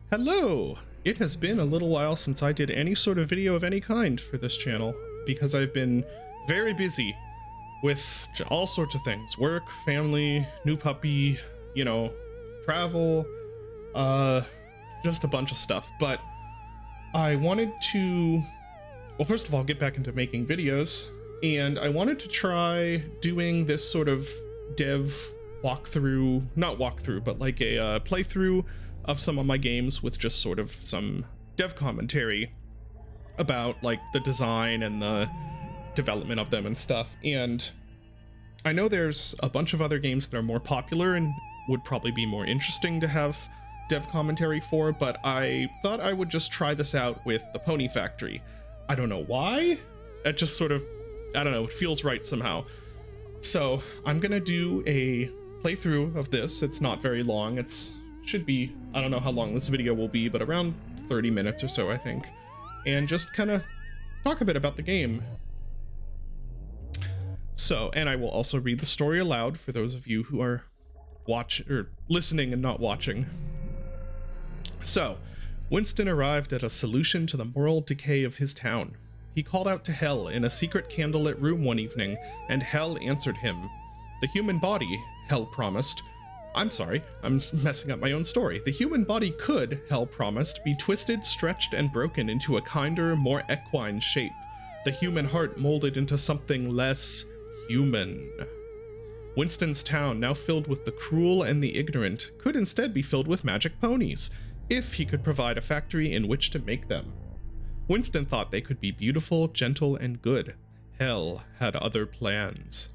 Hello! It has been a little while since I did any sort of video of any kind for this channel, because I've been very busy with all sorts of things. Work, family, new puppy, travel, just a bunch of stuff. But I wanted to, well, first of all, get back into making videos, and I wanted to try doing this sort of dev walkthrough, not walkthrough, but like a playthrough of some of my games with just sort of some dev commentary about like the design and the development of them and stuff. And I know there's a bunch of other games that are more popular and would probably be more interesting to have dev commentary for, but I thought I would just try this out with the Pony Factory. I don't know why. It just sort of, I don't know, it feels right somehow. So I'm gonna do a playthrough of this. It's not very long. Should be, I don't know how long this video will be, but around 30 minutes or so, I think. And just kind of talk a bit about the game. So, and I will also read the story aloud for those of you who are listening and not watching. So, Winston arrived at a solution to the moral decay of his town. He called out to Hell in a secret candlelit room one evening, and Hell answered him. The human body, Hell promised. I'm sorry, I'm messing up my own story. The human body could, Hell promised, be twisted, stretched, and broken into a kinder, more equine shape. The human heart molded into something less human. Winston's town, now filled with the cruel and the ignorant, could instead be filled with magic ponies, if he could provide a factory in which to make them. Winston thought they could be beautiful, gentle, and good. Hell had other plans.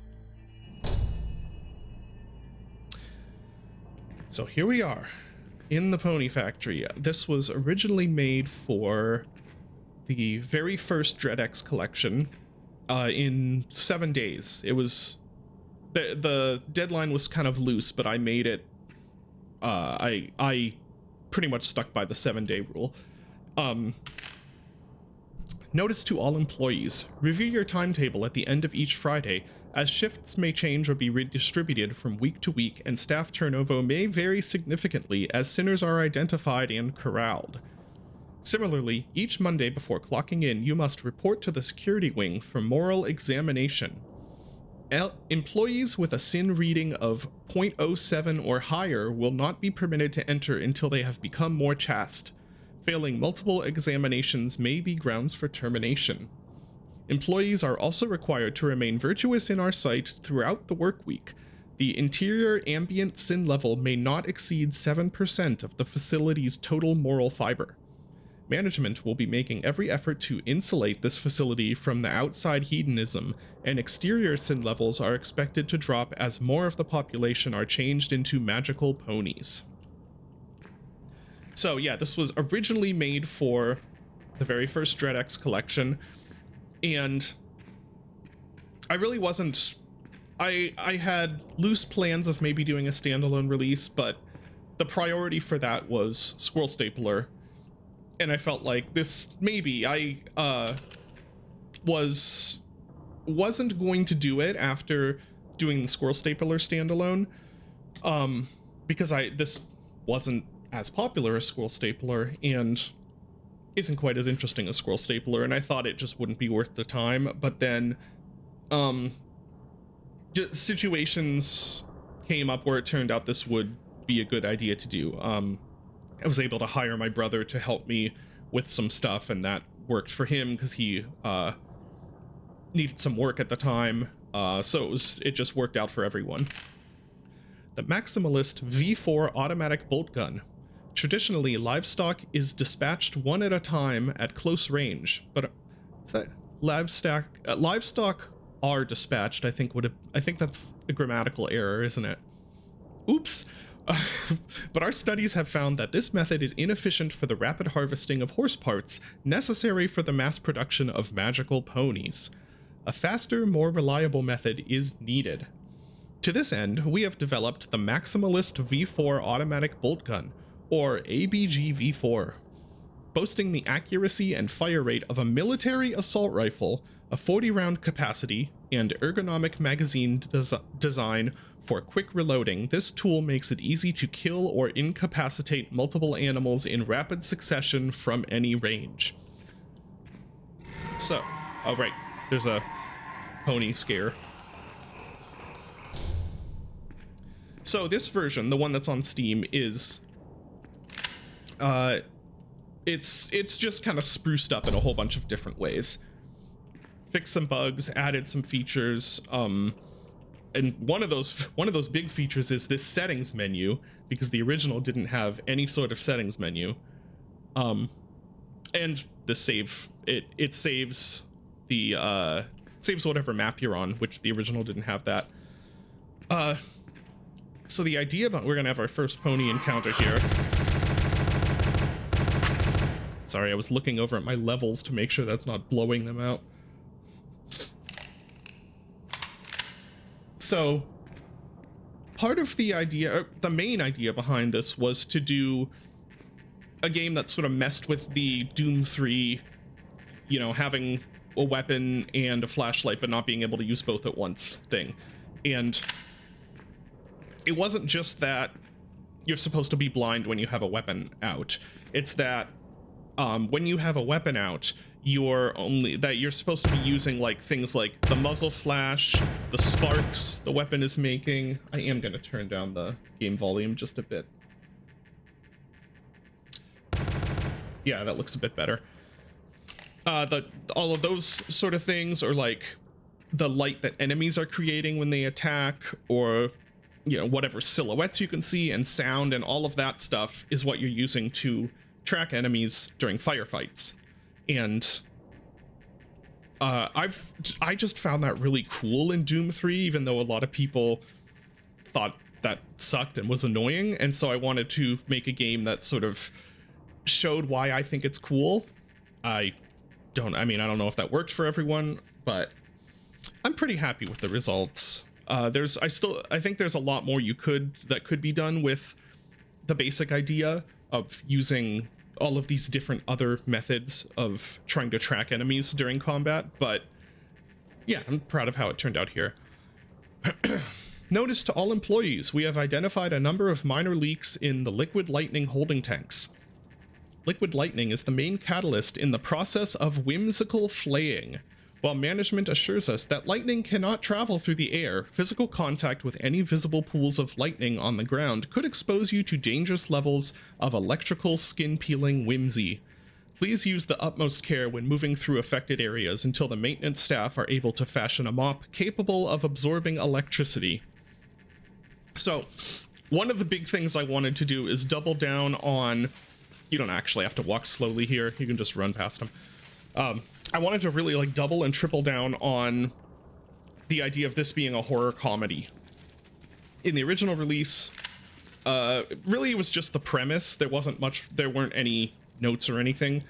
So here we are, in the Pony Factory. This was originally made for the very first DreadX collection in 7 days. It was, the deadline was kind of loose, but I made it, I pretty much stuck by the 7-day rule. Notice to all employees, review your timetable at the end of each Friday, as shifts may change or be redistributed from week to week, and staff turnover may vary significantly as sinners are identified and corralled. Similarly, each Monday before clocking in, you must report to the security wing for moral examination. Employees with a sin reading of .07 or higher will not be permitted to enter until they have become more chaste. Failing multiple examinations may be grounds for termination. Employees are also required to remain virtuous in our sight throughout the work week. The interior ambient sin level may not exceed 7% of the facility's total moral fiber. Management will be making every effort to insulate this facility from the outside hedonism, and exterior sin levels are expected to drop as more of the population are changed into magical ponies. So yeah, this was originally made for the very first DreadX collection, and I really wasn't, I had loose plans of maybe doing a standalone release, but the priority for that was Squirrel Stapler, and I felt like this, maybe I wasn't going to do it after doing the Squirrel Stapler standalone, because this wasn't as popular as Squirrel Stapler and isn't quite as interesting as Squirrel Stapler, and I thought it just wouldn't be worth the time. But then situations came up where it turned out this would be a good idea to do. I was able to hire my brother to help me with some stuff, and that worked for him because he needed some work at the time, so it just worked out for everyone. The Maximalist V4 automatic bolt gun. Traditionally, livestock is dispatched one at a time at close range, but is that livestock are dispatched? I think that's a grammatical error, isn't it? Oops. But our studies have found that this method is inefficient for the rapid harvesting of horse parts necessary for the mass production of magical ponies. A faster, more reliable method is needed. To this end, we have developed the Maximalist V4 automatic bolt gun, or ABG V4. Boasting the accuracy and fire rate of a military assault rifle, a 40-round capacity, and ergonomic magazine design for quick reloading. This tool makes it easy to kill or incapacitate multiple animals in rapid succession from any range. So, oh right, there's a pony scare. So this version, the one that's on Steam, is it's just kind of spruced up in a whole bunch of different ways. Fixed some bugs, added some features, and one of those big features is this settings menu, because the original didn't have any sort of settings menu. And the save, it saves the saves whatever map you're on, which the original didn't have that. So the idea about, we're gonna have our first pony encounter here. Sorry, I was looking over at my levels to make sure that's not blowing them out. So part of the idea, the main idea behind this, was to do a game that sort of messed with the Doom 3, you know, having a weapon and a flashlight but not being able to use both at once thing. And it wasn't just that you're supposed to be blind when you have a weapon out. It's that when you have a weapon out, you're supposed to be using like things like the muzzle flash, the sparks the weapon is making. I am going to turn down the game volume just a bit. Yeah, that looks a bit better. All of those sort of things, or like the light that enemies are creating when they attack, or you know, whatever silhouettes you can see, and sound, and all of that stuff is what you're using to track enemies during firefights. And I just found that really cool in Doom 3, even though a lot of people thought that sucked and was annoying. And so I wanted to make a game that sort of showed why I think it's cool. I don't know if that worked for everyone, but I'm pretty happy with the results. I think there's a lot more that could be done with the basic idea of using all of these different other methods of trying to track enemies during combat, but yeah, I'm proud of how it turned out here. Notice to all employees, we have identified a number of minor leaks in the liquid lightning holding tanks. Liquid lightning is the main catalyst in the process of whimsical flaying. While management assures us that lightning cannot travel through the air, physical contact with any visible pools of lightning on the ground could expose you to dangerous levels of electrical skin-peeling whimsy. Please use the utmost care when moving through affected areas until the maintenance staff are able to fashion a mop capable of absorbing electricity. So, one of the big things I wanted to do is double down on... You don't actually have to walk slowly here, you can just run past them. I wanted to really like double and triple down on the idea of this being a horror comedy. In the original release, really it was just the premise. There weren't any notes or anything.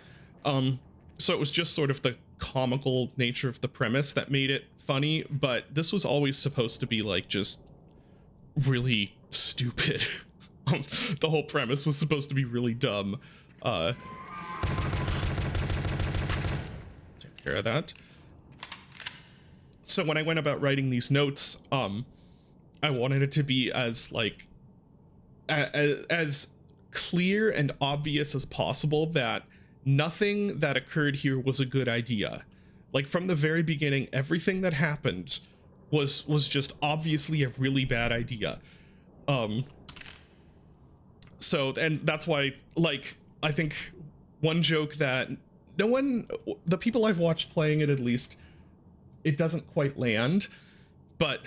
So it was just sort of the comical nature of the premise that made it funny, but this was always supposed to be like just really stupid. The whole premise was supposed to be really dumb. Care of that. So when I went about writing these notes, I wanted it to be as like as clear and obvious as possible that nothing that occurred here was a good idea. Like from the very beginning, everything that happened was just obviously a really bad idea. So, and that's why, like, I think one joke that the people I've watched playing it, at least, it doesn't quite land, but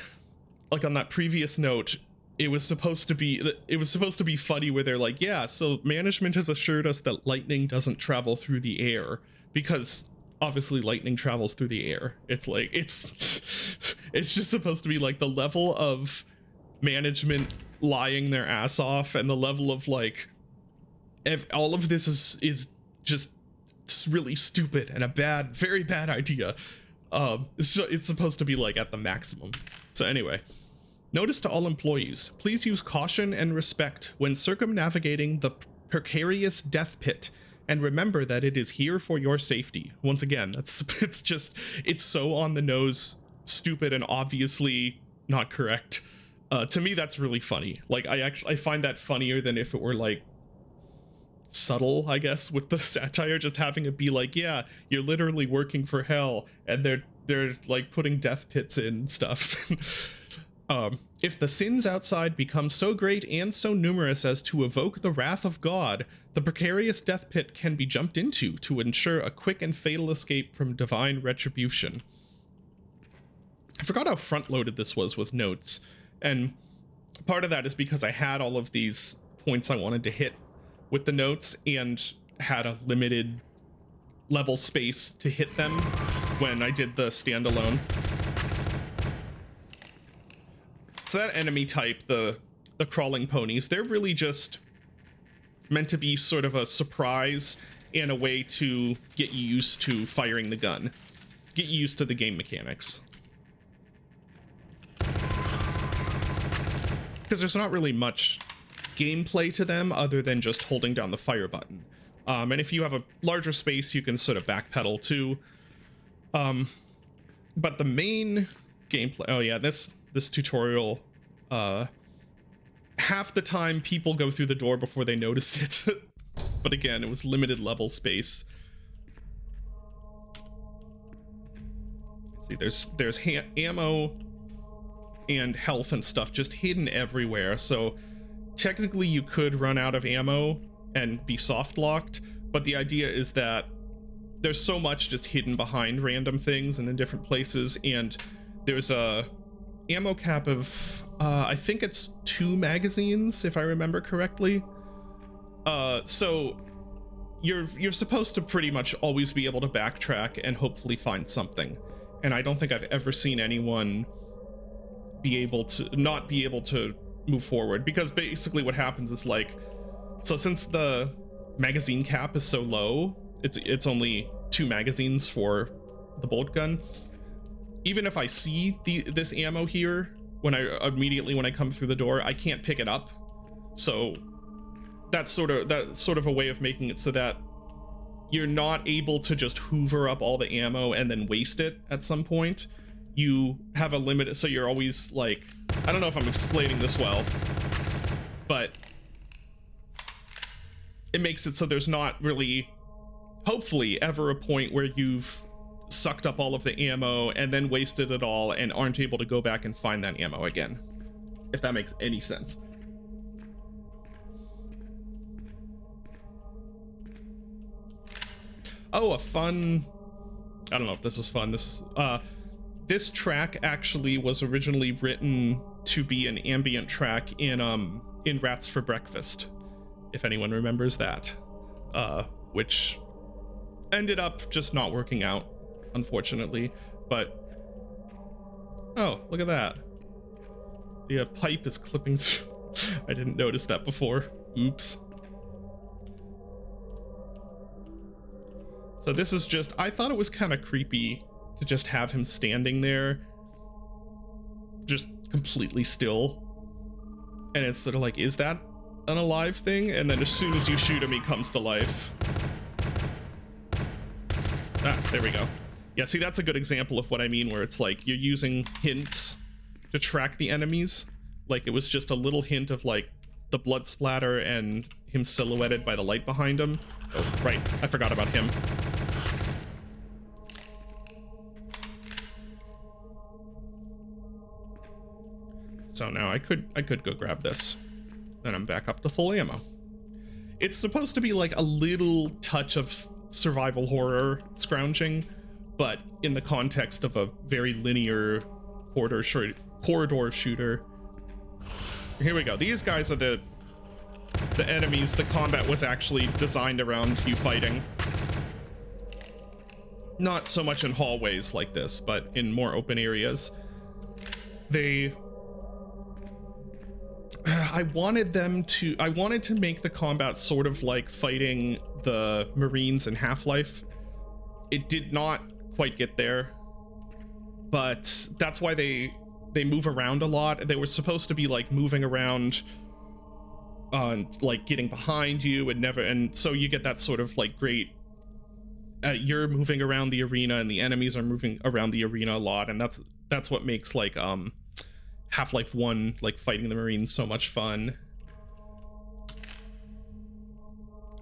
like on that previous note, it was supposed to be funny where they're like, yeah, so management has assured us that lightning doesn't travel through the air, because obviously lightning travels through the air. It's like, it's just supposed to be like the level of management lying their ass off, and the level of like, all of this is just really stupid and a very bad idea. It's supposed to be like at the maximum. So anyway, notice to all employees, please use caution and respect when circumnavigating the precarious death pit, and remember that it is here for your safety. Once again, it's so on the nose stupid and obviously not correct. To me, that's really funny. Like, I find that funnier than if it were like subtle, I guess, with the satire, just having it be like, yeah, you're literally working for hell, and they're like putting death pits in stuff. If the sins outside become so great and so numerous as to evoke the wrath of God, the precarious death pit can be jumped into to ensure a quick and fatal escape from divine retribution. I forgot how front-loaded this was with notes, and part of that is because I had all of these points I wanted to hit with the notes and had a limited level space to hit them when I did the standalone. So that enemy type, the crawling ponies, they're really just meant to be sort of a surprise and a way to get you used to firing the gun, get you used to the game mechanics. Because there's not really much gameplay to them other than just holding down the fire button. And if you have a larger space, you can sort of backpedal too. But the main gameplay, oh yeah, this tutorial, half the time people go through the door before they notice it. But again, it was limited level space. Let's see, there's ammo and health and stuff just hidden everywhere, so technically you could run out of ammo and be soft locked, but the idea is that there's so much just hidden behind random things and in different places, and there's a ammo cap of I think it's 2 magazines if I remember correctly. So you're supposed to pretty much always be able to backtrack and hopefully find something, and I don't think I've ever seen anyone not be able to move forward, because basically what happens is, like, so since the magazine cap is so low, it's only 2 magazines for the bolt gun. Even if I see this ammo here when I come through the door, I can't pick it up. So that's sort of a way of making it so that you're not able to just hoover up all the ammo and then waste it at some point. You have a limit, so you're always like, I don't know if I'm explaining this well, but it makes it so there's not really, hopefully, ever a point where you've sucked up all of the ammo and then wasted it all and aren't able to go back and find that ammo again, if that makes any sense. Oh, a fun, I don't know if this is fun, this track actually was originally written to be an ambient track in Rats for Breakfast, if anyone remembers that, which ended up just not working out, unfortunately. But oh, look at that, the pipe is clipping through. I didn't notice that before. Oops. So this is just, I thought it was kind of creepy to just have him standing there just completely still, and it's sort of like, is that an alive thing? And then as soon as you shoot him, he comes to life. Ah, there we go. Yeah, see, that's a good example of what I mean, where it's like you're using hints to track the enemies. Like, it was just a little hint of like the blood splatter and him silhouetted by the light behind him. Oh, right, I forgot about him. So now I could go grab this. Then I'm back up to full ammo. It's supposed to be like a little touch of survival horror scrounging, but in the context of a very linear corridor shooter. Here we go. These guys are the enemies. The combat was actually designed around you fighting. Not so much in hallways like this, but in more open areas. I wanted to make the combat sort of like fighting the Marines in Half-Life. It did not quite get there, but that's why they move around a lot. They were supposed to be like moving around on like getting behind you and so you get that sort of like great, you're moving around the arena and the enemies are moving around the arena a lot, and That's what makes like Half-Life 1, like fighting the Marines, so much fun.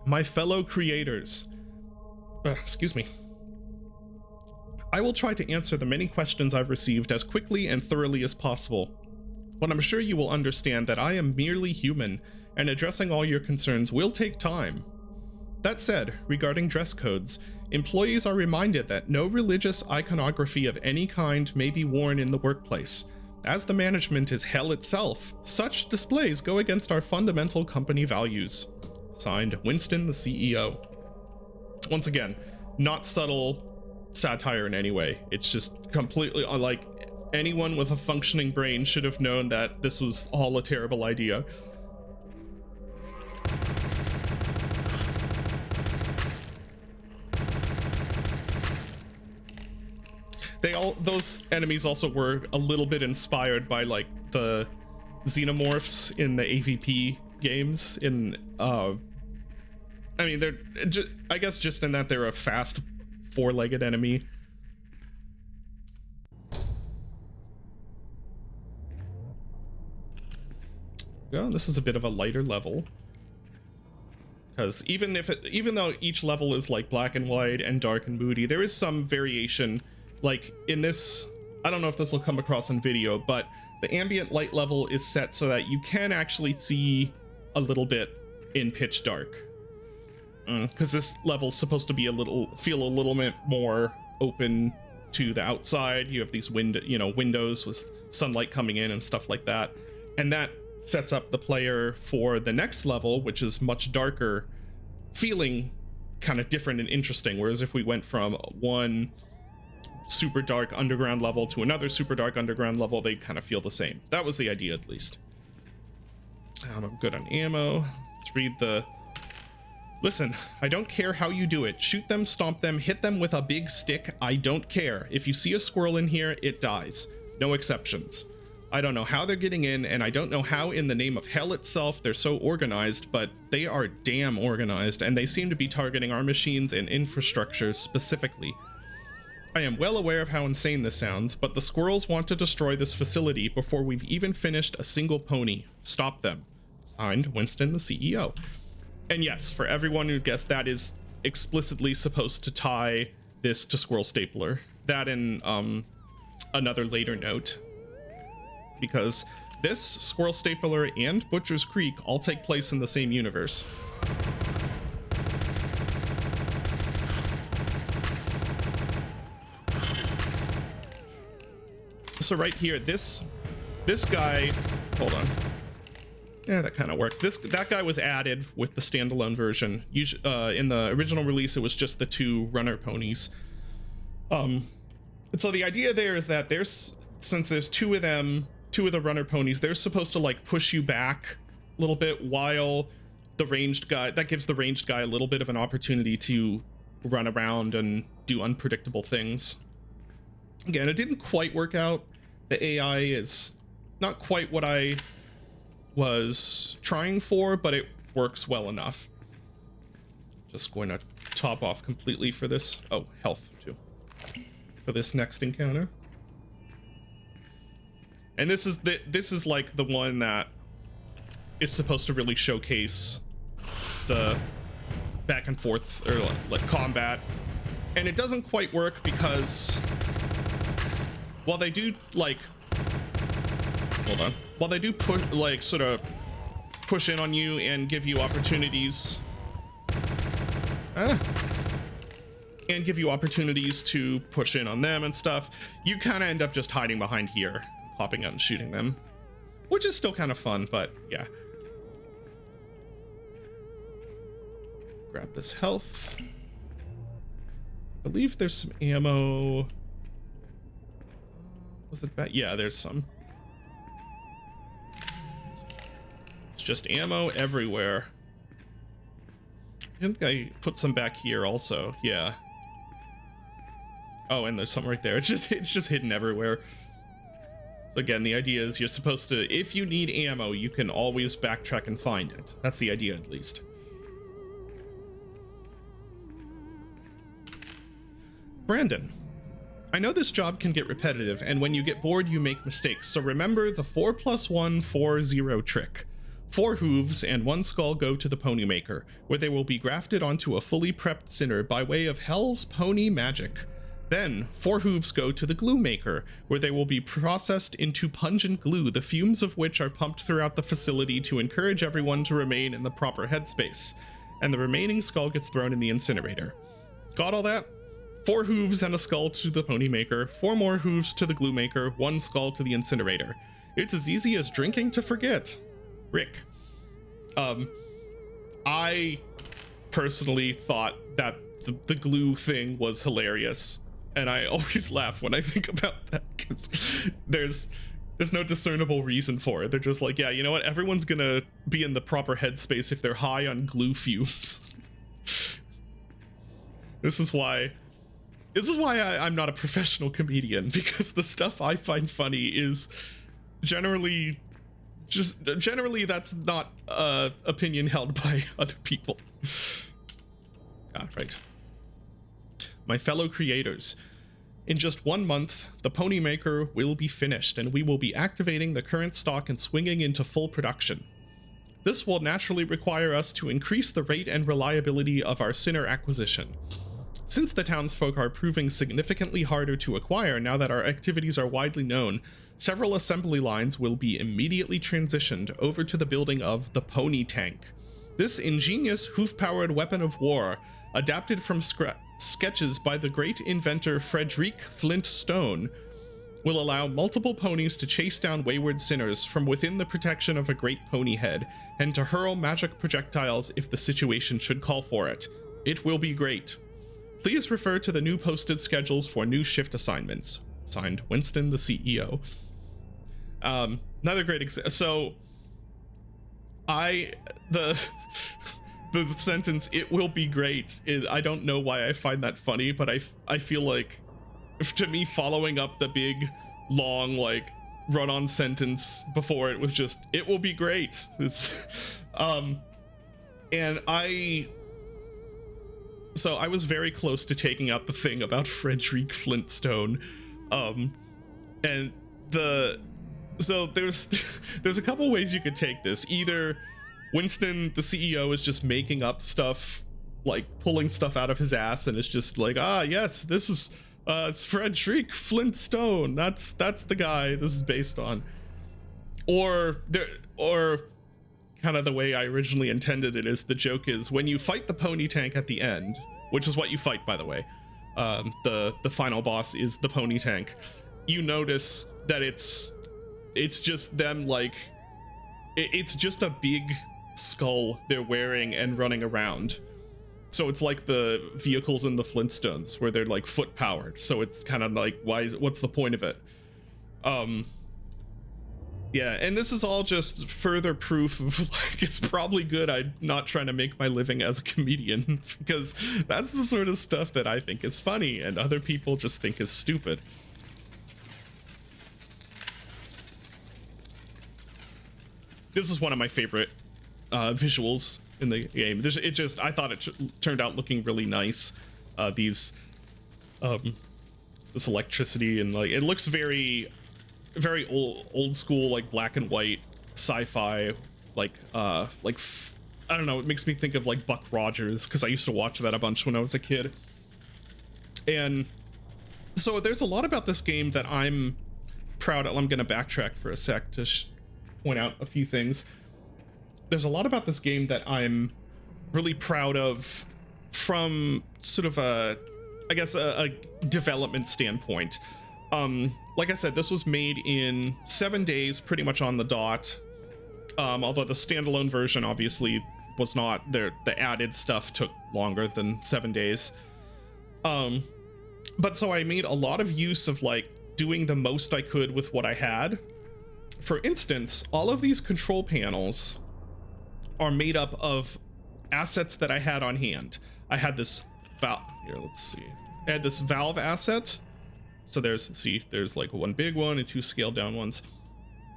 My fellow creators, excuse me. I will try to answer the many questions I've received as quickly and thoroughly as possible, but I'm sure you will understand that I am merely human, and addressing all your concerns will take time. That said, regarding dress codes, employees are reminded that no religious iconography of any kind may be worn in the workplace. As the management is hell itself, such displays go against our fundamental company values. Signed, Winston, the CEO. Once again, not subtle satire in any way. It's just completely like anyone with a functioning brain should have known that this was all a terrible idea. Those enemies also were a little bit inspired by like the xenomorphs in the AVP games in I mean, they're I guess just in that they're a fast four-legged enemy. Yeah, this is a bit of a lighter level, because even though each level is like black and white and dark and moody, there is some variation. Like in this, I don't know if this will come across in video, but the ambient light level is set so that you can actually see a little bit in pitch dark, because this level's supposed to be feel a little bit more open to the outside. You have these windows with sunlight coming in and stuff like that, and that sets up the player for the next level, which is much darker, feeling kind of different and interesting. Whereas if we went from one super dark underground level to another super dark underground level, they kind of feel the same. That was the idea, at least. I'm good on ammo. Let's read the... Listen, I don't care how you do it. Shoot them, stomp them, hit them with a big stick. I don't care. If you see a squirrel in here, it dies. No exceptions. I don't know how they're getting in, and I don't know how in the name of hell itself they're so organized, but they are damn organized, and they seem to be targeting our machines and infrastructures specifically. I am well aware of how insane this sounds, but the squirrels want to destroy this facility before we've even finished a single pony. Stop them. Signed, Winston, the CEO. And yes, for everyone who guessed, that is explicitly supposed to tie this to Squirrel Stapler. That and another later note. Because this, Squirrel Stapler, and Butcher's Creek all take place in the same universe. So right here, this guy, hold on. Yeah, that kind of worked. That guy was added with the standalone version. In the original release, it was just the two runner ponies. So the idea there is that since there's two of them, two of the runner ponies, they're supposed to like push you back a little bit, while the ranged guy, that gives the ranged guy a little bit of an opportunity to run around and do unpredictable things. Again, it didn't quite work out. The AI is not quite what I was trying for, but it works well enough. Just going to top off completely for this. Oh, health too. For this next encounter. And this is like the one that is supposed to really showcase the back and forth, or like combat. And it doesn't quite work because while they do like, hold on, while they do push, like sort of push in on you and give you opportunities, and give you opportunities to push in on them and stuff, you kind of end up just hiding behind here, popping out and shooting them, which is still kind of fun, but yeah. Grab this health. I believe there's some ammo. Was it back? Yeah, there's some. It's just ammo everywhere. I think I put some back here also. Yeah. Oh, and there's some right there. It's just hidden everywhere. So again, the idea is you're supposed to, if you need ammo, you can always backtrack and find it. That's the idea, at least. Brandon, I know this job can get repetitive, and when you get bored, you make mistakes, so remember the 4+1 4-0 trick. 4 hooves and 1 skull go to the pony maker, where they will be grafted onto a fully prepped sinner by way of Hell's pony magic. Then, 4 hooves go to the glue maker, where they will be processed into pungent glue, the fumes of which are pumped throughout the facility to encourage everyone to remain in the proper headspace, and the remaining skull gets thrown in the incinerator. Got all that? 4 hooves and a skull to the pony maker, 4 more hooves to the glue maker, 1 skull to the incinerator. It's as easy as drinking to forget. Rick. I personally thought that the glue thing was hilarious, and I always laugh when I think about that, because there's no discernible reason for it. They're just like, yeah, you know what, everyone's gonna be in the proper headspace if they're high on glue fumes. This is why I'm not a professional comedian, because the stuff I find funny is generally that's not opinion held by other people. Right. My fellow creators, in just 1 month, the pony maker will be finished, and we will be activating the current stock and swinging into full production. This will naturally require us to increase the rate and reliability of our sinner acquisition. Since the townsfolk are proving significantly harder to acquire now that our activities are widely known, several assembly lines will be immediately transitioned over to the building of the Pony Tank. This ingenious hoof-powered weapon of war, adapted from sketches by the great inventor Frederick Flint Stone, will allow multiple ponies to chase down wayward sinners from within the protection of a great pony head, and to hurl magic projectiles if the situation should call for it. It will be great. Please refer to the new posted schedules for new shift assignments. Signed, Winston, the CEO. Another great example. So, the sentence, "it will be great," is, I don't know why I find that funny, but I feel like, to me, following up the big, long, like, run-on sentence before it was just, "it will be great." And so I was very close to taking out the thing about Frederick Flintstone, and so there's a couple ways you could take this. Either Winston, the CEO, is just making up stuff, like pulling stuff out of his ass, and it's just like, yes, this is it's Frederick Flintstone. That's the guy this is based on. Or kind of the way I originally intended it is, the joke is, when you fight the pony tank at the end, which is what you fight, by the way, the final boss is the pony tank, you notice that it's just them, like, it's just a big skull they're wearing and running around. So it's like the vehicles in the Flintstones, where they're like foot powered, so it's kind of like, what's the point of it? Yeah, and this is all just further proof of, like, it's probably good I'm not trying to make my living as a comedian, because that's the sort of stuff that I think is funny and other people just think is stupid. This is one of my favorite visuals in the game. I thought it turned out looking really nice. This electricity, and like, it looks very old school, like black and white sci-fi, like I don't know, it makes me think of like Buck Rogers, because I used to watch that a bunch when I was a kid. And so there's a lot about this game that I'm proud of. I'm gonna backtrack for a sec to point out a few things. There's a lot about this game that I'm really proud of from sort of a development standpoint. Like I said, this was made in 7 days, pretty much on the dot. Although the standalone version obviously was not there. The added stuff took longer than 7 days. But so I made a lot of use of, like, doing the most I could with what I had. For instance, all of these control panels are made up of assets that I had on hand. I had this valve, here, let's see. I had this valve asset. So there's like one big one and 2 scaled down ones.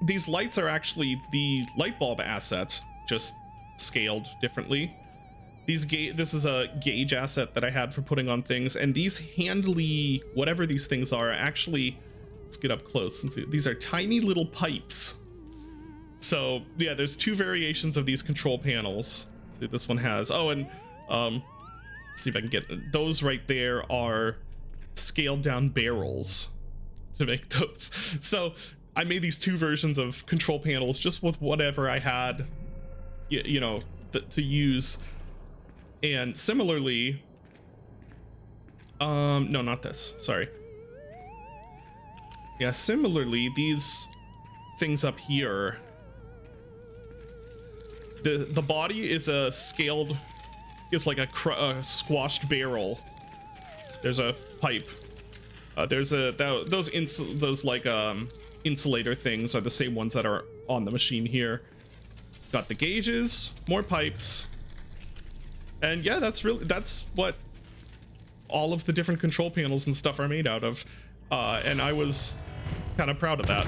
These lights are actually the light bulb asset, just scaled differently. This is a gauge asset that I had for putting on things, and these handly, whatever these things are, actually, let's get up close and see. These are tiny little pipes. So yeah, there's two variations of these control panels. See, this one has, oh, and let's see if I can get those right there are scaled down barrels to make those. So I made these two versions of control panels just with whatever I had, you know, to use. And similarly, no, not this, sorry. Yeah, similarly, these things up here, the body is a scaled, it's like a squashed barrel. There's a pipe. There's those like insulator things are the same ones that are on the machine here. Got the gauges, more pipes. And yeah, that's what all of the different control panels and stuff are made out of. And I was kind of proud of that.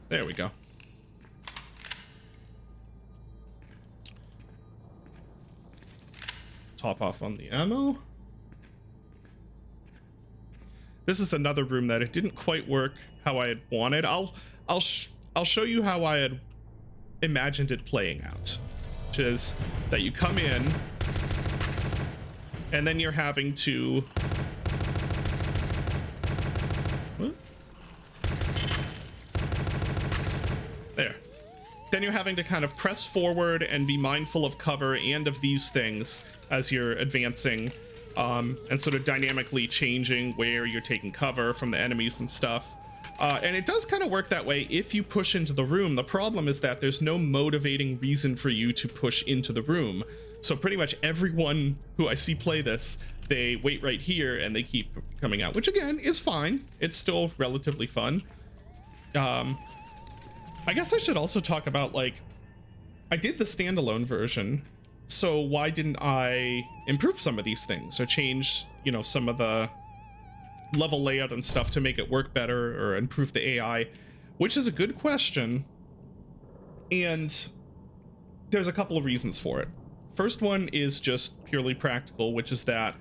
There we go. Top off on the ammo. This is another room that it didn't quite work how I had wanted. I'll show you how I had imagined it playing out, which is that you come in and then you're having to there. Then you're having to kind of press forward and be mindful of cover and of these things as you're advancing, and sort of dynamically changing where you're taking cover from the enemies and stuff. And it does kind of work that way if you push into the room. The problem is that there's no motivating reason for you to push into the room. So pretty much everyone who I see play this, they wait right here and they keep coming out, which again is fine. It's still relatively fun. I guess I should also talk about, like, I did the standalone version, so why didn't I improve some of these things or change, you know, some of the level layout and stuff to make it work better or improve the AI, which is a good question. And there's a couple of reasons for it. First one is just purely practical, which is that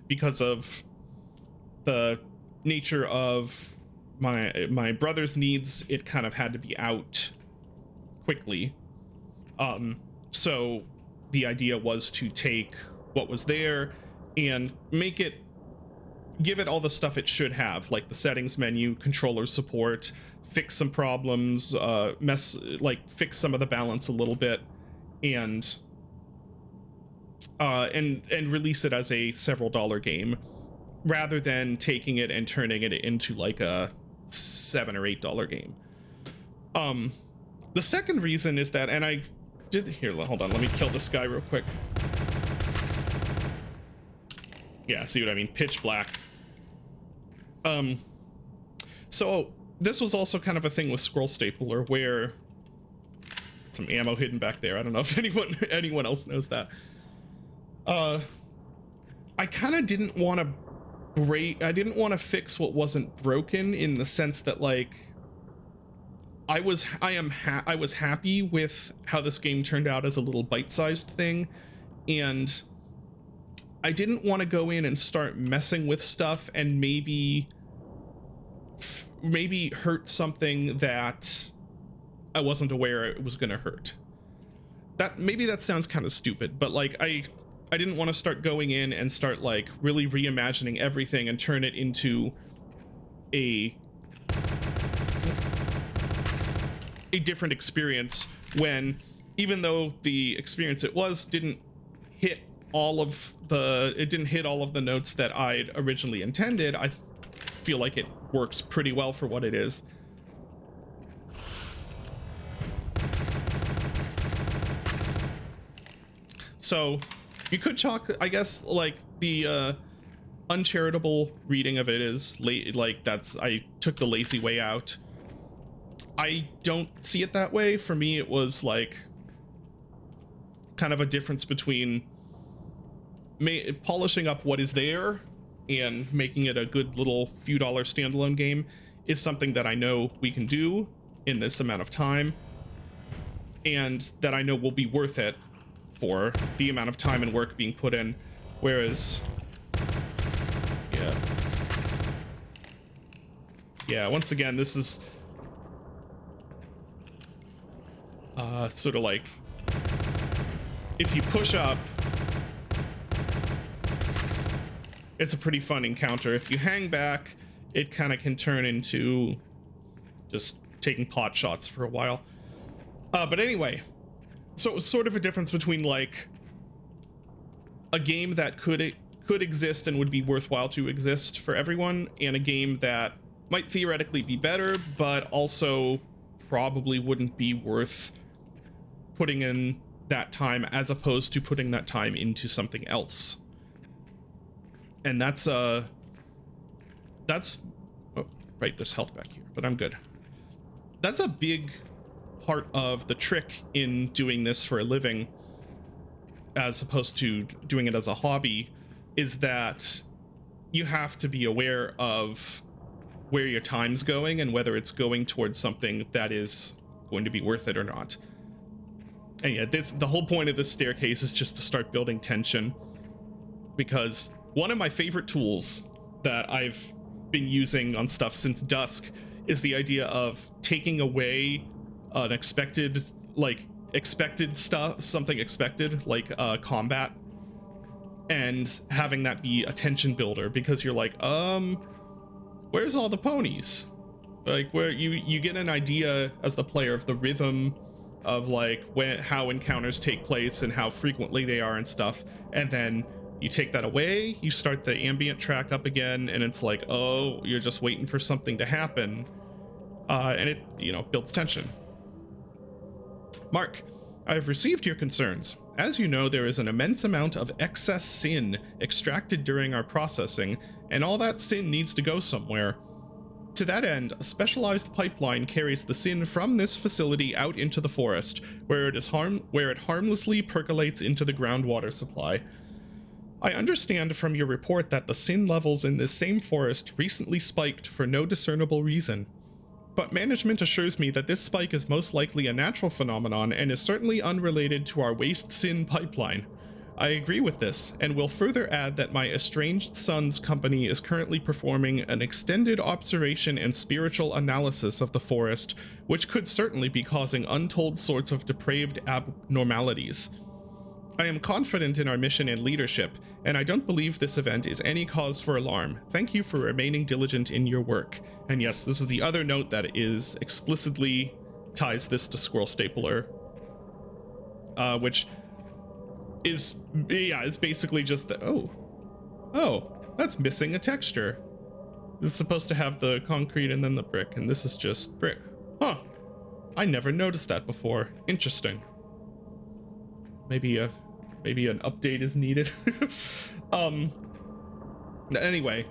because of the nature of my brother's needs, it kind of had to be out quickly. So the idea was to take what was there and give it all the stuff it should have, like the settings menu, controller support, fix some problems, fix some of the balance a little bit, and release it as a several dollar game, rather than taking it and turning it into like a $7 or $8 game. The second reason is that, and I did here, hold on, let me kill this guy real quick. Yeah, see what I mean? Pitch black. So this was also kind of a thing with Scroll Stapler, where some ammo hidden back there. I don't know if anyone else knows that. I kind of didn't want to fix what wasn't broken, in the sense that, like, I was happy with how this game turned out as a little bite-sized thing, and I didn't want to go in and start messing with stuff and maybe hurt something that I wasn't aware it was gonna hurt. Maybe that sounds kind of stupid, but like I didn't want to start going in and start like really reimagining everything and turn it into a different experience, when even though the experience didn't hit all of the notes that I'd originally intended. I feel like it works pretty well for what it is. So you could chalk, I guess, like the uncharitable reading of it is I took the lazy way out. I don't see it that way. For me, it was like kind of a difference between polishing up what is there and making it a good little few dollar standalone game is something that I know we can do in this amount of time, and that I know will be worth it for the amount of time and work being put in. Whereas, yeah, once again, this is sort of like, if you push up, it's a pretty fun encounter. If you hang back, it kind of can turn into just taking pot shots for a while. But anyway, so it was sort of a difference between like a game that could exist and would be worthwhile to exist for everyone, and a game that might theoretically be better, but also probably wouldn't be worth putting in that time, as opposed to putting that time into something else. And that's oh, right, there's health back here, but I'm good. That's a big part of the trick in doing this for a living, as opposed to doing it as a hobby, is that you have to be aware of where your time's going and whether it's going towards something that is going to be worth it or not. And yeah, the whole point of this staircase is just to start building tension, because one of my favorite tools that I've been using on stuff since Dusk is the idea of taking away an expected stuff, something expected, like combat, and having that be a tension builder, because you're like, where's all the ponies? Like, where you get an idea as the player of the rhythm of like how encounters take place and how frequently they are and stuff, and then you take that away, you start the ambient track up again, and it's like, oh, you're just waiting for something to happen, and it, you know, builds tension. Mark, I have received your concerns. As you know, there is an immense amount of excess sin extracted during our processing, and all that sin needs to go somewhere. To that end, a specialized pipeline carries the sin from this facility out into the forest, where it harmlessly percolates into the groundwater supply. I understand from your report that the sin levels in this same forest recently spiked for no discernible reason. But management assures me that this spike is most likely a natural phenomenon and is certainly unrelated to our waste sin pipeline. I agree with this, and will further add that my estranged son's company is currently performing an extended observation and spiritual analysis of the forest, which could certainly be causing untold sorts of depraved abnormalities. I am confident in our mission and leadership, and I don't believe this event is any cause for alarm. Thank you for remaining diligent in your work. And yes, this is the other note that is explicitly ties this to Squirrel Stapler, which is basically just that. Oh, that's missing a texture. This is supposed to have the concrete and then the brick, and this is just brick. Huh, I never noticed that before. Interesting. Maybe an update is needed. Anyway,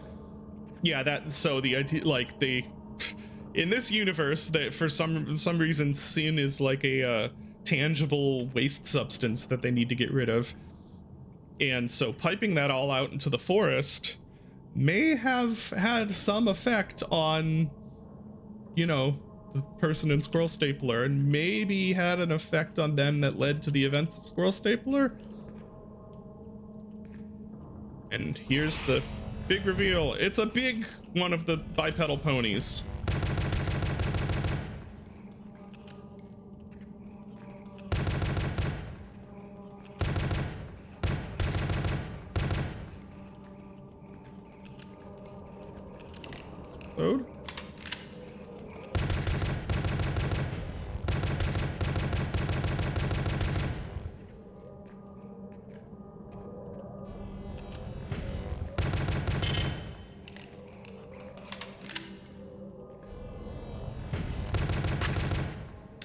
yeah, so the idea, like, in this universe, that for some reason sin is like a tangible waste substance that they need to get rid of, and so piping that all out into the forest may have had some effect on, you know, the person in Squirrel Stapler, and maybe had an effect on them that led to the events of Squirrel Stapler. And here's the big reveal. It's a big one of the bipedal ponies. Load.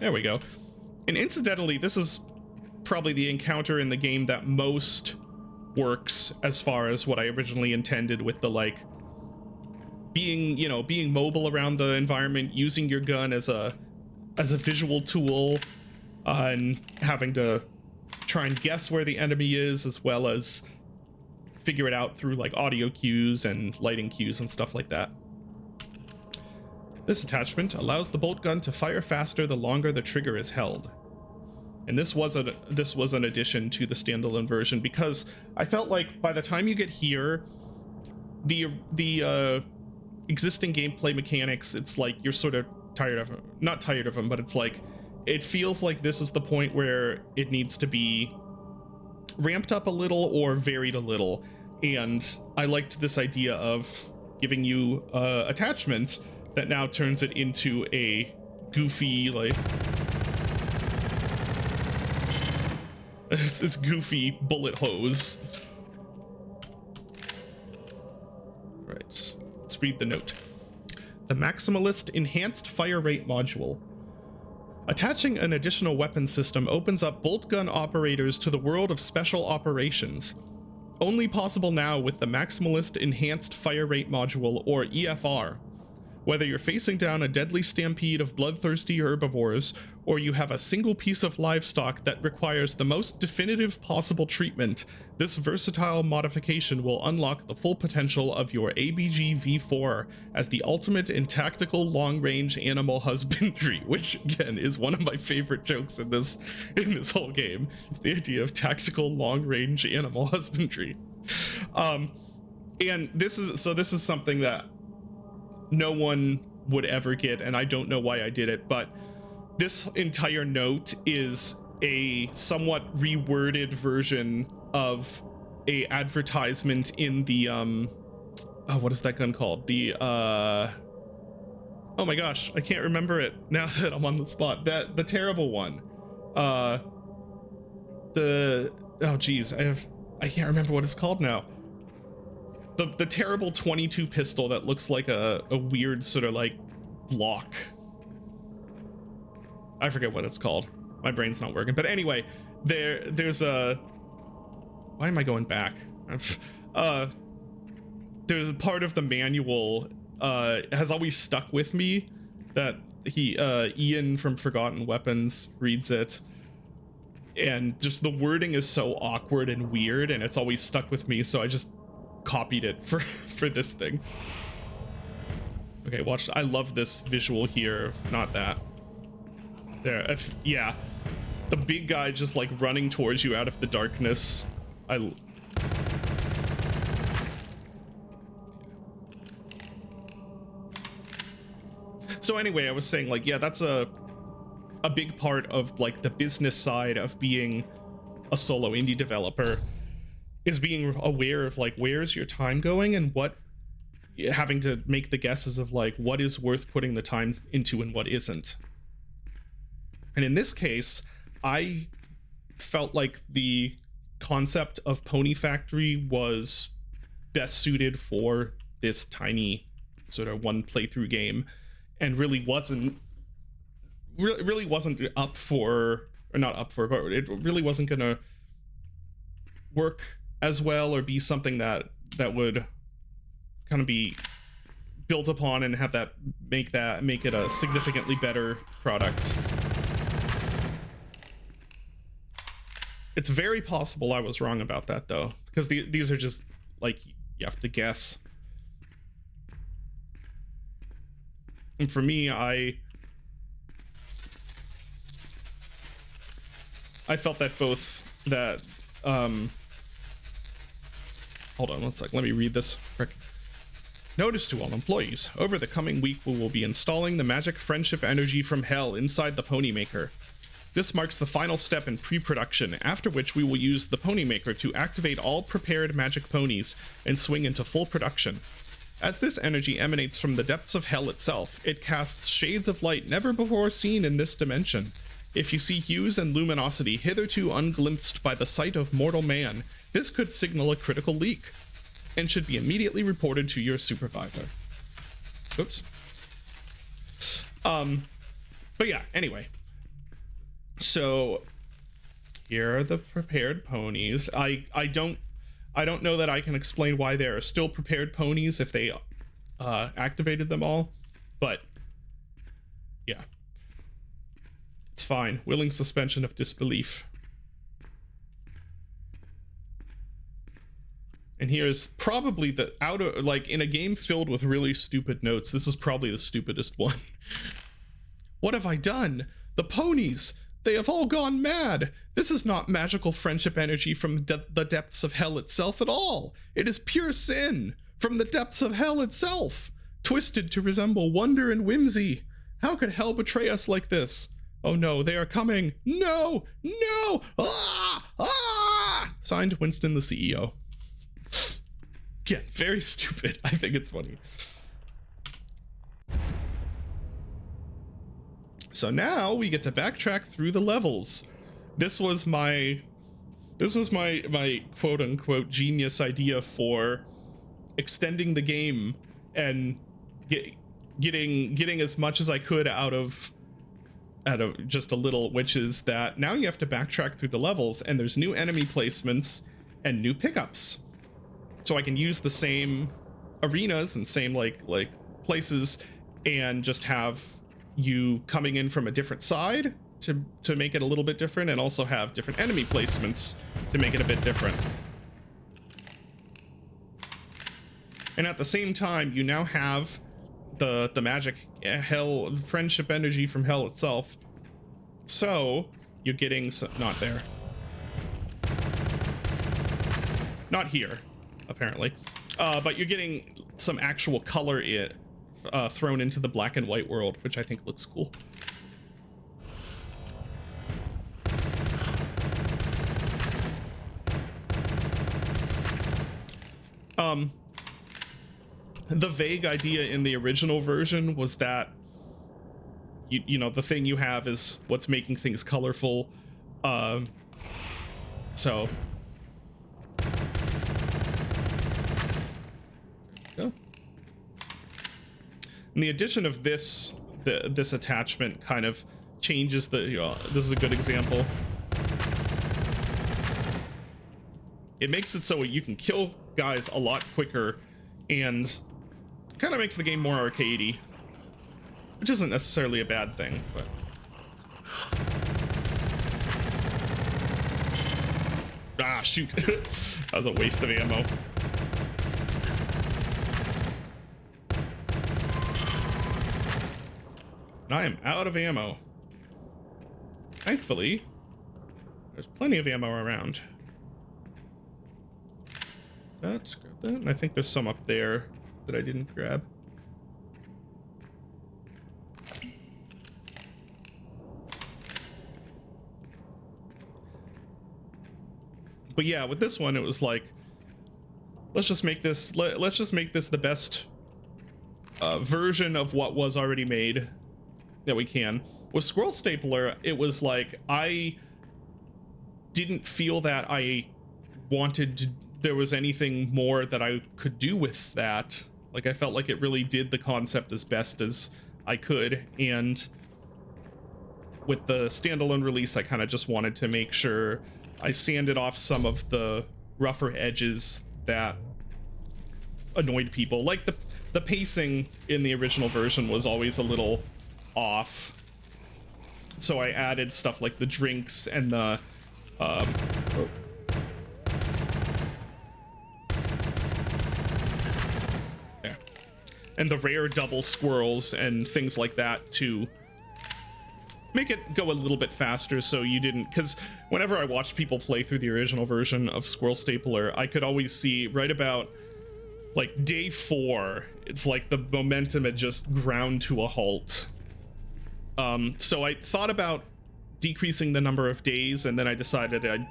There we go. And incidentally, this is probably the encounter in the game that most works as far as what I originally intended, with the, like, being mobile around the environment, using your gun as a visual tool, and having to try and guess where the enemy is, as well as figure it out through like audio cues and lighting cues and stuff like that. This attachment allows the bolt gun to fire faster the longer the trigger is held. And this was an addition to the standalone version, because I felt like by the time you get here, the existing gameplay mechanics, it's like you're sort of tired of them. Not tired of them, but it's like it feels like this is the point where it needs to be ramped up a little or varied a little. And I liked this idea of giving you attachment that now turns it into a goofy, like it's goofy bullet hose. Right, let's read the note. The Maximalist Enhanced Fire Rate Module. Attaching an additional weapon system opens up bolt gun operators to the world of special operations. Only possible now with the Maximalist Enhanced Fire Rate Module, or EFR. Whether you're facing down a deadly stampede of bloodthirsty herbivores, or you have a single piece of livestock that requires the most definitive possible treatment, this versatile modification will unlock the full potential of your ABG V4 as the ultimate in tactical long-range animal husbandry, which again is one of my favorite jokes in this whole game. It's the idea of tactical long-range animal husbandry. And this is something that no one would ever get, and I don't know why I did it, but this entire note is a somewhat reworded version of a advertisement in the what is that gun called? The oh my gosh, I can't remember it now that I'm on the spot. The terrible one. Oh geez, I can't remember what it's called now. The terrible 22 pistol that looks like a weird sort of like block. I forget what it's called. My brain's not working. But anyway, there's a... Why am I going back? There's a part of the manual has always stuck with me that Ian from Forgotten Weapons reads it. And just the wording is so awkward and weird, and it's always stuck with me, so I just copied it for this thing. Okay, watch. I love this visual here. Not that. There. Yeah. The big guy just like running towards you out of the darkness. So anyway, I was saying like, yeah, that's a big part of like the business side of being a solo indie developer, is being aware of like, where's your time going, and what, having to make the guesses of like what is worth putting the time into and what isn't. And in this case, I felt like the concept of Pony Factory was best suited for this tiny sort of one playthrough game, and really wasn't up for, or not up for, but it really wasn't gonna work as well or be something that would kind of be built upon and have that make it a significantly better product. It's very possible I was wrong about that though, because these are just like, you have to guess. And for me, I felt that both that hold on one sec, let me read this. Frick. Notice to all employees, over the coming week we will be installing the magic friendship energy from hell inside the Pony Maker. This marks the final step in pre-production, after which we will use the Pony Maker to activate all prepared magic ponies and swing into full production. As this energy emanates from the depths of hell itself, it casts shades of light never before seen in this dimension. If you see hues and luminosity hitherto unglimpsed by the sight of mortal man, this could signal a critical leak, and should be immediately reported to your supervisor. Oops. But yeah, anyway. So here are the prepared ponies. I don't know that I can explain why there are still prepared ponies if they activated them all, but yeah, it's fine. Willing suspension of disbelief. And here's probably the like in a game filled with really stupid notes, this is probably the stupidest one. What have I done? The ponies! They have all gone mad! This is not magical friendship energy from the depths of hell itself at all! It is pure sin! From the depths of hell itself! Twisted to resemble wonder and whimsy! How could hell betray us like this? Oh no, they are coming! No! No! Ah! Ah! Signed, Winston the CEO. Again, very stupid. I think it's funny. So now we get to backtrack through the levels. This was my quote unquote genius idea for extending the game and getting as much as I could out of just a little, which is that now you have to backtrack through the levels and there's new enemy placements and new pickups. So I can use the same arenas and same like places and just have you coming in from a different side to make it a little bit different, and also have different enemy placements to make it a bit different. And at the same time, you now have the magic hell friendship energy from hell itself. So you're getting not there. Not here, apparently. But you're getting some actual color thrown into the black and white world, which I think looks cool. The vague idea in the original version was that you know, the thing you have is what's making things colorful. So yeah. And the addition of this attachment kind of changes the, this is a good example. It makes it so you can kill guys a lot quicker and kind of makes the game more arcadey, which isn't necessarily a bad thing, but shoot. That was a waste of ammo. And I am out of ammo. Thankfully, there's plenty of ammo around. Let's grab that, and I think there's some up there that I didn't grab. But yeah, with this one, it was like, let's just make this the best version of what was already made that we can. With Scroll Stapler, it was like, I didn't feel that I wanted to, there was anything more that I could do with that. Like, I felt like it really did the concept as best as I could, and with the standalone release, I kind of just wanted to make sure I sanded off some of the rougher edges that annoyed people. Like the pacing in the original version was always a little off, so I added stuff like the drinks and the and the rare double squirrels and things like that to make it go a little bit faster, so you didn't, because whenever I watched people play through the original version of Scroll Stapler, I could always see right about like day 4, it's like the momentum had just ground to a halt. So I thought about decreasing the number of days, and then I decided I'd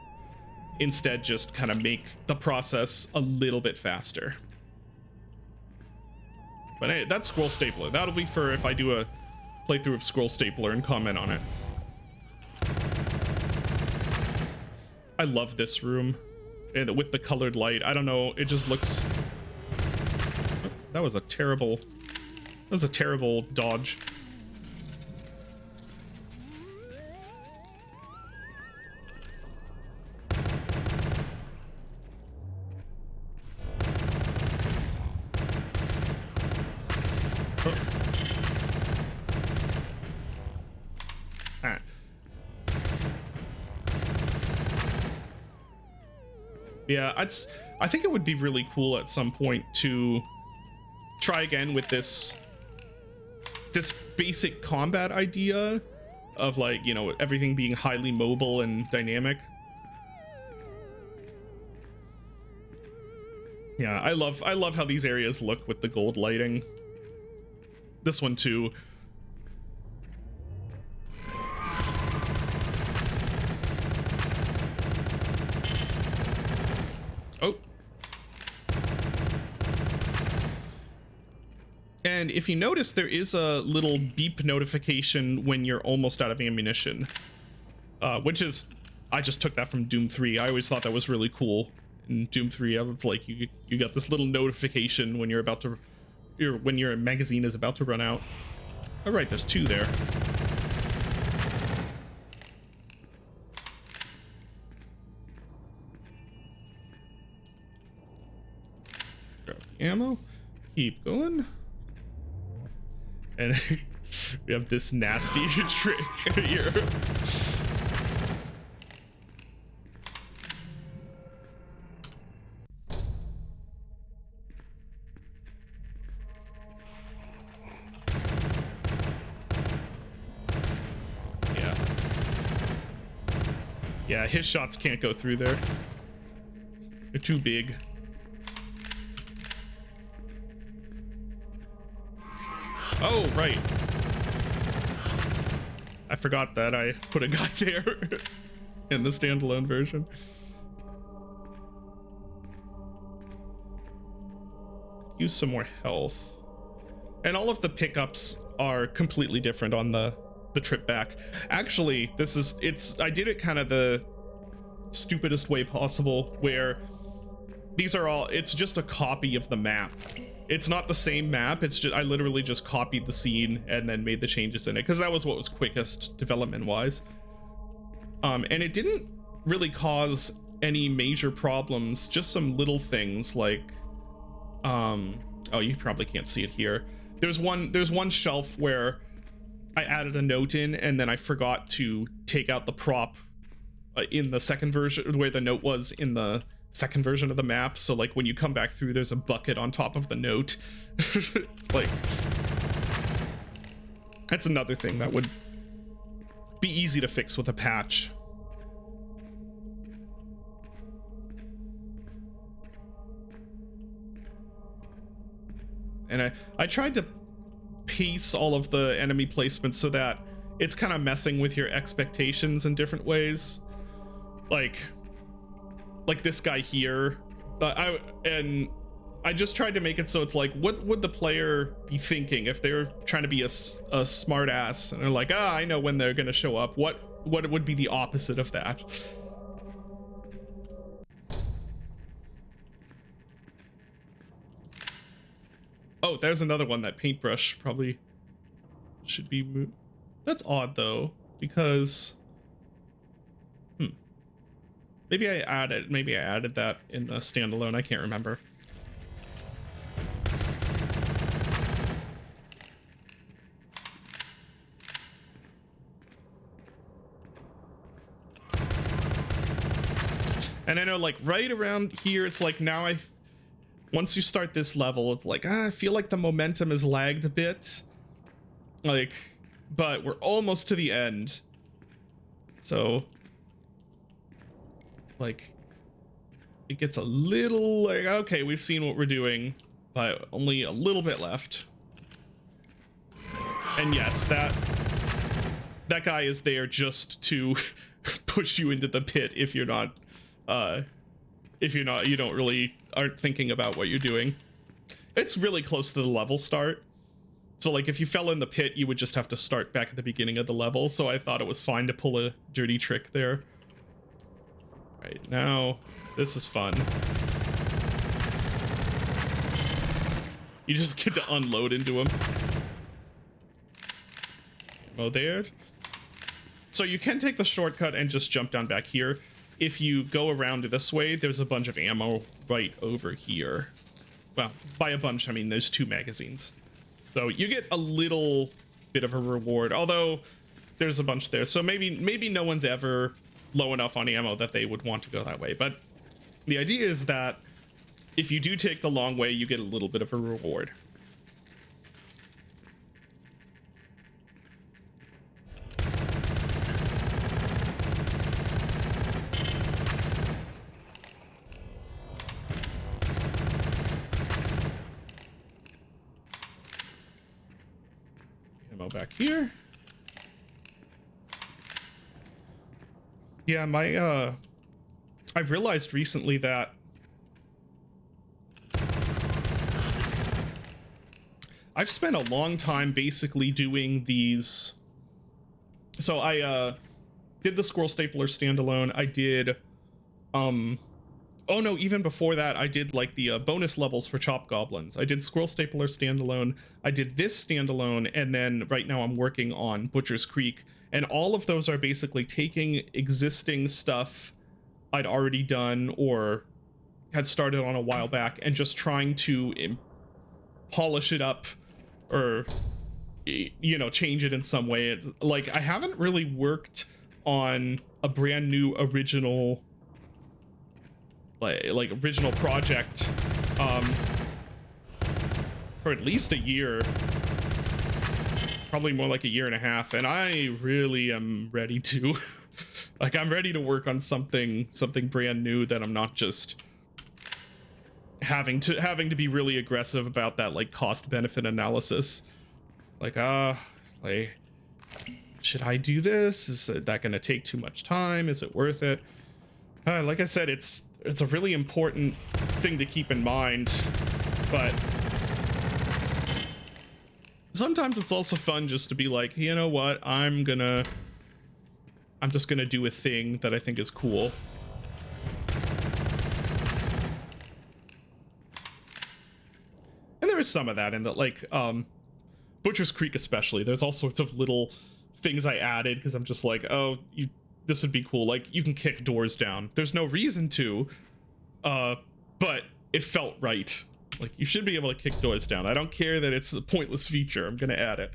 instead just kind of make the process a little bit faster. But hey, that's Scroll Stapler. That'll be for if I do a playthrough of Scroll Stapler and comment on it. I love this room, and with the colored light. I don't know, it just looks... Oh, that was a terrible dodge. Yeah, I think it would be really cool at some point to try again with this basic combat idea of, like, you know, everything being highly mobile and dynamic. Yeah, I love how these areas look with the gold lighting. This one too. Oh. And if you notice, there is a little beep notification when you're almost out of ammunition. Which is, I just took that from Doom 3. I always thought that was really cool. In Doom 3, I was like, you got this little notification when you're about to, when your magazine is about to run out. All right, there's 2 there. Grab the ammo, keep going, and we have this nasty trick here. Yeah, his shots can't go through there. They're too big. Oh, right. I forgot that I put a guy there in the standalone version. Use some more health. And all of the pickups are completely different on the trip back. Actually, I did it kind of the stupidest way possible, where these are all, it's just a copy of the map. It's not the same map, it's just, I literally just copied the scene and then made the changes in it, because that was what was quickest development wise. And it didn't really cause any major problems, just some little things like, oh, you probably can't see it here. There's one shelf where I added a note in, and then I forgot to take out the prop in the second version, where the note was in the second version of the map. So, like, when you come back through, there's a bucket on top of the note. It's like, that's another thing that would be easy to fix with a patch. And I tried to piece all of the enemy placements so that it's kind of messing with your expectations in different ways. Like this guy here, I just tried to make it so it's like, what would the player be thinking if they're trying to be a smart ass and they're like, ah, I know when they're gonna show up. What would be the opposite of that? Oh, there's another one. That paintbrush probably should be moved. That's odd though, because maybe I added that in the standalone. I can't remember. And I know, like, right around here, it's like, now once you start this level, it's like, I feel like the momentum is lagged a bit. Like, but we're almost to the end. So, like, it gets a little, like, okay, we've seen what we're doing, but only a little bit left. And yes, that guy is there just to push you into the pit if you're not, you don't really aren't thinking about what you're doing. It's really close to the level start. So, like, if you fell in the pit, you would just have to start back at the beginning of the level. So I thought it was fine to pull a dirty trick there. Right, now, this is fun. You just get to unload into him. Ammo there. So you can take the shortcut and just jump down back here. If you go around this way, there's a bunch of ammo right over here. Well, by a bunch, I mean there's 2 magazines. So you get a little bit of a reward, although there's a bunch there. So maybe no one's ever low enough on ammo that they would want to go that way. But the idea is that if you do take the long way, you get a little bit of a reward. Ammo back here. Yeah, I've realized recently that I've spent a long time basically doing these. So I did the Squirrel Stapler standalone. I did oh no, even before that I did like the bonus levels for Chop Goblins. I did Squirrel Stapler standalone, I did this standalone, and then right now I'm working on Butcher's Creek, and all of those are basically taking existing stuff I'd already done or had started on a while back and just trying to polish it up or, you know, change it in some way. Like, I haven't really worked on a brand new original like original project for at least a year, probably more like a year and a half, and I really am ready to like, I'm ready to work on something brand new that I'm not just having to be really aggressive about that, like, cost benefit analysis. Like, like, should I do this? Is that gonna take too much time? Is it worth it? Like I said, it's a really important thing to keep in mind, but sometimes it's also fun just to be like, you know what, I'm just gonna do a thing that I think is cool. And there is some of that in that, like, Butcher's Creek especially, there's all sorts of little things I added because I'm just like, oh, this would be cool. Like, you can kick doors down. There's no reason to, but it felt right. Like, you should be able to kick doors down. I don't care that it's a pointless feature. I'm gonna add it.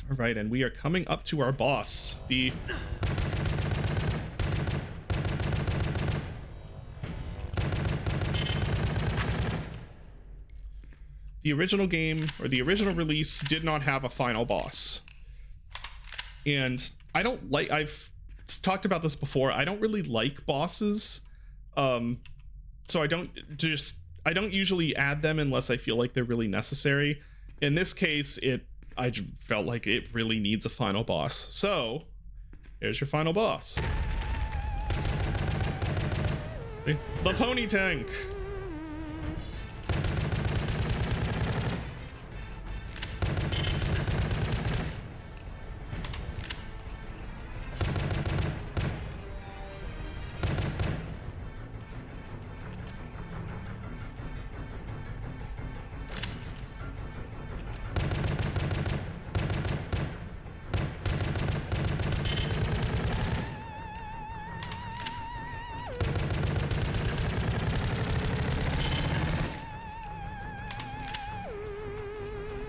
All right, and we are coming up to our boss. The original game, or the original release, did not have a final boss. And I don't like, I've talked about this before, I don't really like bosses. So I don't usually add them unless I feel like they're really necessary. In this case, I felt like it really needs a final boss. So here's your final boss. The Pony Tank.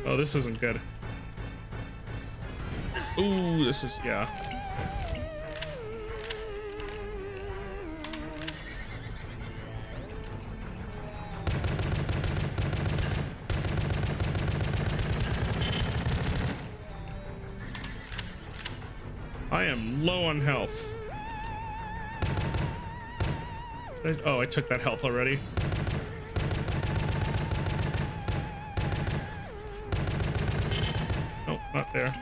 Oh, this isn't good. Ooh, this is, yeah. I am low on health. Oh, I took that health already. Oh, not there.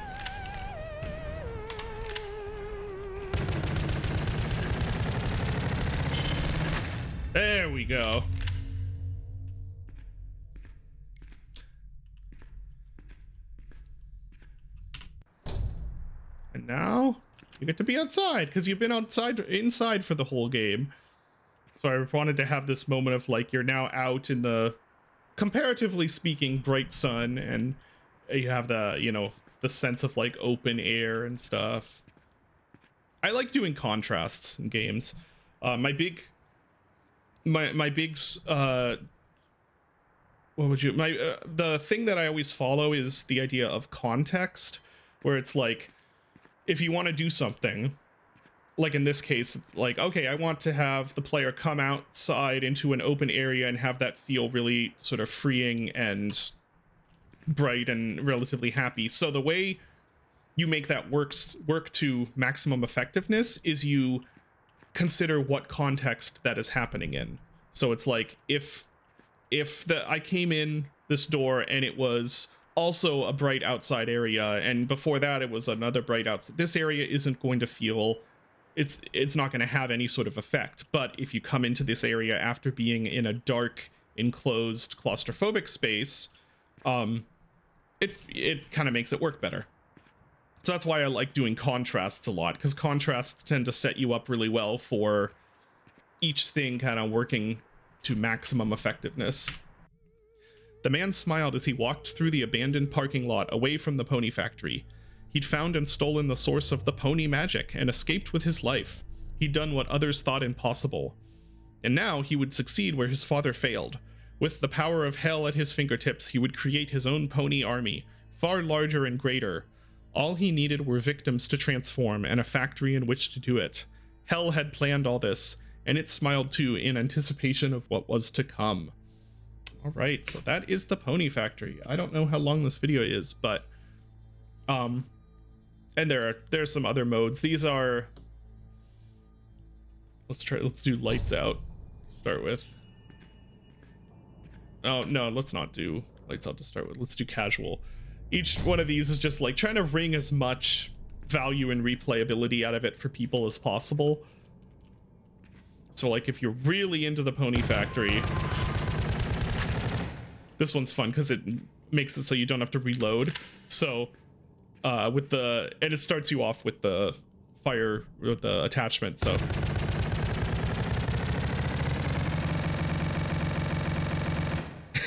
There we go. And now you get to be outside because you've been inside for the whole game. So I wanted to have this moment of, like, you're now out in the, comparatively speaking, bright sun, and you have the, you know, the sense of, like, open air and stuff. I like doing contrasts in games. My big the thing that I always follow is the idea of context, where it's like, if you want to do something, like in this case, it's like, okay, I want to have the player come outside into an open area and have that feel really sort of freeing and bright and relatively happy. So the way you make that work to maximum effectiveness is you consider what context that is happening in. So it's like if I came in this door and it was also a bright outside area, and before that it was another bright outside, this area isn't going to feel, it's not going to have any sort of effect. But if you come into this area after being in a dark, enclosed, claustrophobic space, it kind of makes it work better. So that's why I like doing contrasts a lot, because contrasts tend to set you up really well for each thing kind of working to maximum effectiveness. The man smiled as he walked through the abandoned parking lot away from the pony factory. He'd found and stolen the source of the pony magic and escaped with his life. He'd done what others thought impossible. And now he would succeed where his father failed. With the power of hell at his fingertips, he would create his own pony army, far larger and greater. All he needed were victims to transform and a factory in which to do it. Hell had planned all this, and it smiled too in anticipation of what was to come. All right, so that is the pony factory. I don't know how long this video is, but and there's some other modes. These are, let's do lights out start with. Oh no, let's not do lights out to start with. Let's do casual. Each one of these is just like trying to wring as much value and replayability out of it for people as possible. So like if you're really into the pony factory, this one's fun because it makes it so you don't have to reload. So and it starts you off with the fire, with the attachment, so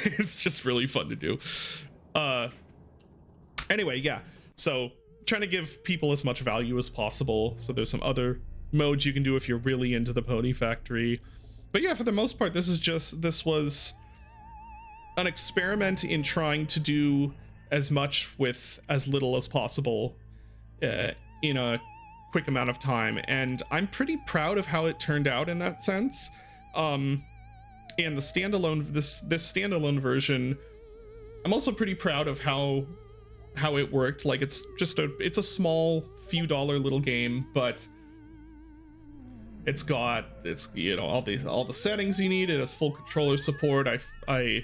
it's just really fun to do. Anyway, yeah, so trying to give people as much value as possible. So there's some other modes you can do if you're really into the pony factory, but yeah, for the most part, this was an experiment in trying to do as much with as little as possible in a quick amount of time, and I'm pretty proud of how it turned out in that sense. And the standalone, this standalone version, I'm also pretty proud of how it worked. Like it's a small few dollar little game, but it's you know all the settings you need. It has full controller support. Yeah,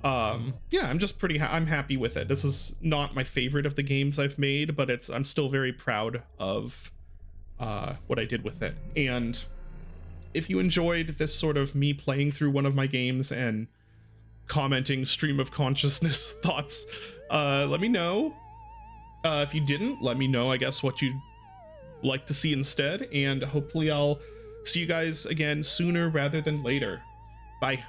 I'm happy with it. This is not my favorite of the games I've made, but I'm still very proud of what I did with it. And if you enjoyed this sort of me playing through one of my games and commenting stream of consciousness thoughts, let me know. If you didn't, let me know, I guess, what you'd like to see instead, and hopefully I'll see you guys again sooner rather than later. Bye.